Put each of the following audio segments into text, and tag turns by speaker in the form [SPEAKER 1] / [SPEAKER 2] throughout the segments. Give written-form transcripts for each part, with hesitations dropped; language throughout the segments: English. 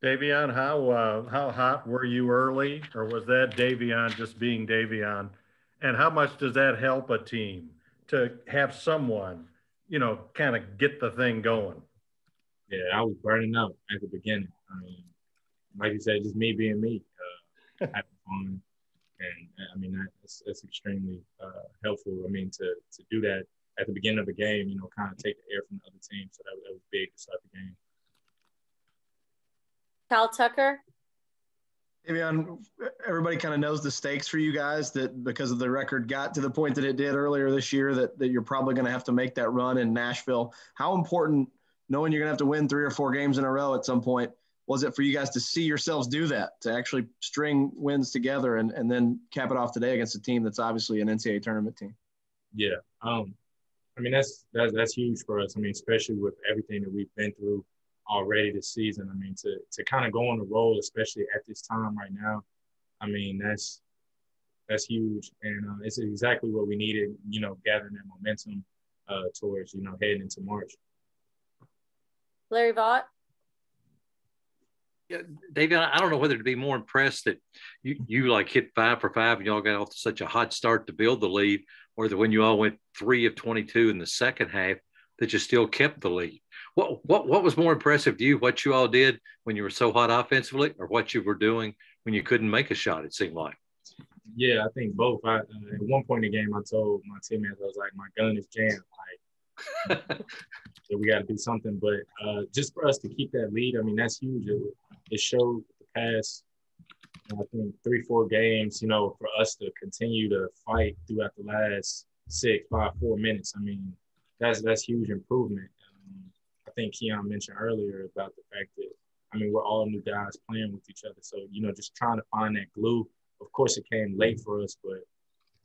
[SPEAKER 1] Davion, how hot were you early, or was that Davion just being Davion? And how much does that help a team to have someone, kind of get the thing going?
[SPEAKER 2] Yeah, I was burning up at the beginning. I mean, like you said, just me being me, having fun, and I mean that's extremely helpful. I mean to do that at the beginning of the game, kind of take the air from the other team. So that was big to start the game.
[SPEAKER 3] Cal Tucker.
[SPEAKER 4] Davion, everybody kind of knows the stakes for you guys, that because of the record got to the point that it did earlier this year, that you're probably going to have to make that run in Nashville. How important, knowing you're going to have to win 3 or 4 games in a row at some point, was it for you guys to see yourselves do that, to actually string wins together and then cap it off today against a team that's obviously an NCAA tournament team?
[SPEAKER 2] Yeah. I mean, that's huge for us. I mean, especially with everything that we've been through already this season. I mean, to kind of go on the roll, especially at this time right now, I mean, that's huge. And it's exactly what we needed, gathering that momentum towards, heading into March.
[SPEAKER 3] Larry Vaught.
[SPEAKER 5] Yeah, Davion, I don't know whether to be more impressed that you like hit 5 for 5 and y'all got off to such a hot start to build the lead, or that when you all went 3 of 22 in the second half, that you still kept the lead. What was more impressive to you, what you all did when you were so hot offensively, or what you were doing when you couldn't make a shot, it seemed like?
[SPEAKER 2] Yeah, I think both. At one point in the game, I told my teammates, I was like, my gun is jammed. So we got to do something. But just for us to keep that lead, I mean, that's huge. It showed the past, I think, 3-4 games, for us to continue to fight throughout the last 6, 5, 4 minutes. I mean, that's huge improvement. I think Keon mentioned earlier about the fact that, I mean, we're all new guys playing with each other. So, just trying to find that glue. Of course, it came late for us, but,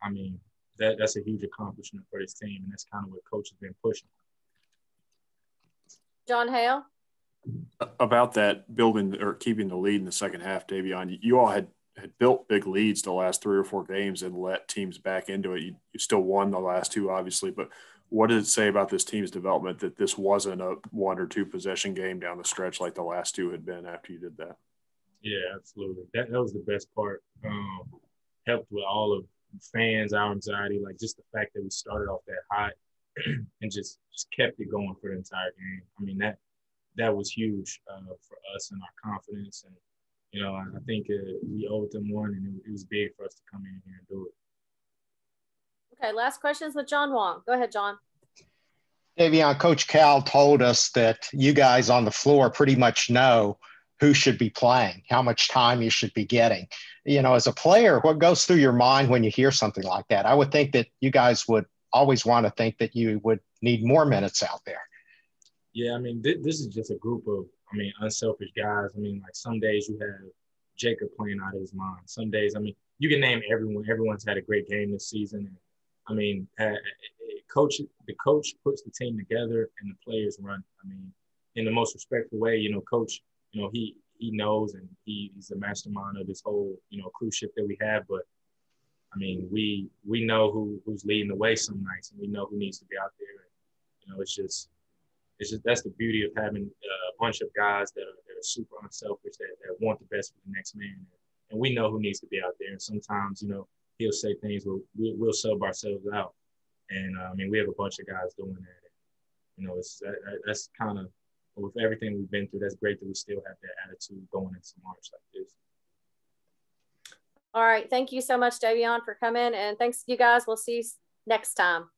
[SPEAKER 2] I mean, that's a huge accomplishment for this team, and that's kind of what coach has been pushing.
[SPEAKER 3] John Hale.
[SPEAKER 6] About that building or keeping the lead in the second half, Davion, you all had built big leads the last 3 or 4 games and let teams back into it. You still won the last 2, obviously, but what does it say about this team's development that this wasn't a 1 or 2 possession game down the stretch like the last 2 had been after you did that?
[SPEAKER 2] Yeah, absolutely. That was the best part. Helped with all of fans, our anxiety, like just the fact that we started off that hot and just kept it going for the entire game. I mean, that was huge for us and our confidence. And, I think we owed them one, and it was big for us to come in here and do it.
[SPEAKER 3] Okay, last questions with John Wong. Go ahead, John.
[SPEAKER 7] Davion, Coach Cal told us that you guys on the floor pretty much know who should be playing, how much time you should be getting. As a player, what goes through your mind when you hear something like that? I would think that you guys would always want to think that you would need more minutes out there.
[SPEAKER 2] Yeah, I mean, this is just a group of, unselfish guys. I mean, like some days you have Jacob playing out of his mind. Some days, you can name everyone. Everyone's had a great game this season. And, the coach puts the team together and the players run. I mean, in the most respectful way, coach, he knows, and he's the mastermind of this whole, cruise ship that we have. But I mean, we know who's leading the way some nights, and we know who needs to be out there. And, it's just that's the beauty of having a bunch of guys that are super unselfish, that want the best for the next man. And we know who needs to be out there. And sometimes, he'll say things where we'll sub ourselves out. And, we have a bunch of guys doing that. That's kind of, with everything we've been through, that's great that we still have that attitude going into March like this.
[SPEAKER 3] All right. Thank you so much, Davion, for coming. And thanks, you guys. We'll see you next time.